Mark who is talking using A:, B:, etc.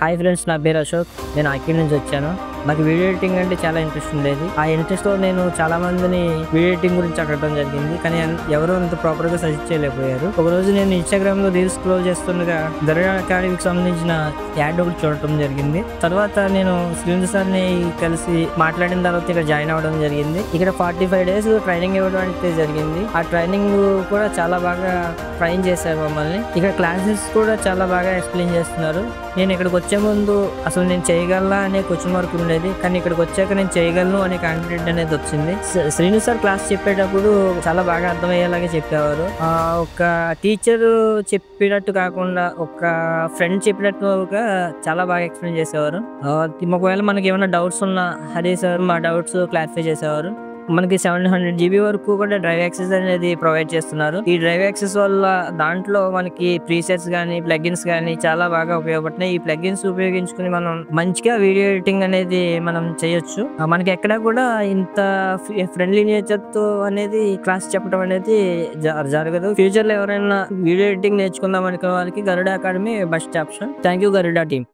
A: Hi friends, నా పేరు అశోక్. నేను అక్కడి నుంచి వచ్చాను. నాకు వీడియో ఎడిటింగ్ అంటే చాలా ఇంట్రెస్ట్ ఉండేది. ఆ ఇంట్రెస్ట్తో నేను చాలా మందిని వీడియో ఎడిటింగ్ గురించి అడగడం జరిగింది, కానీ ఎవరు అంత ప్రాపర్గా సజెస్ట్ చేయలేకపోయారు. ఒకరోజు నేను ఇన్స్టాగ్రామ్లో రీల్స్ స్క్రోల్ చేస్తుండగా గరుడ అకాడమీకి సంబంధించిన యాడ్ ఒకటి చూడటం జరిగింది. తర్వాత నేను శ్రీనివాస్ సార్ని కలిసి మాట్లాడిన తర్వాత ఇక్కడ జాయిన్ అవ్వడం జరిగింది. ఇక్కడ 45 days ట్రైనింగ్ ఇవ్వడానికి జరిగింది. ఆ ట్రైనింగ్ కూడా చాలా బాగా ట్రైన్ చేశారు మమ్మల్ని. ఇక్కడ క్లాసెస్ కూడా చాలా బాగా ఎక్స్ప్లెయిన్ చేస్తున్నారు. నేను ఇక్కడికి వచ్చే ముందు అసలు నేను చేయగలనా అనే క్వశ్చన్ మార్క్ ఉండేది, కానీ ఇక్కడికి వచ్చాక నేను చేయగలను అనే కాన్ఫిడెంట్ అనేది వచ్చింది. శ్రీనివాస్ సార్ క్లాస్ చెప్పేటప్పుడు చాలా బాగా అర్థమయ్యేలాగే చెప్పేవారు. ఒక టీచర్ చెప్పినట్టు కాకుండా ఒక ఫ్రెండ్ చెప్పినట్టుగా చాలా బాగా ఎక్స్ప్లెయిన్ చేసేవారు. ఒకవేళ మనకి ఏమైనా డౌట్స్ ఉన్నా హరి సార్ మా డౌట్స్ క్లారిఫై చేసేవారు. మనకి 700 GB వరకు కూడా డ్రైవ్ యాక్సెస్ అనేది ప్రొవైడ్ చేస్తున్నారు. ఈ డ్రైవ్ యాక్సెస్ వల్ల దాంట్లో మనకి ప్రీసెట్స్ కానీ ప్లగిన్స్ కానీ చాలా బాగా ఉపయోగపడుతున్నాయి. ఈ ప్లగిన్స్ ఉపయోగించుకుని మనం మంచిగా వీడియో ఎడిటింగ్ అనేది మనం చేయొచ్చు. మనకి ఎక్కడ కూడా ఇంత ఫ్రెండ్లీ నేచర్ తో అనేది క్లాస్ చెప్పడం అనేది జరగదు. ఫ్యూచర్ లో ఎవరైనా వీడియో ఎడిటింగ్ నేర్చుకుందాం అనుకునే వాళ్ళకి Garuda academy best option. Thank you Garuda team.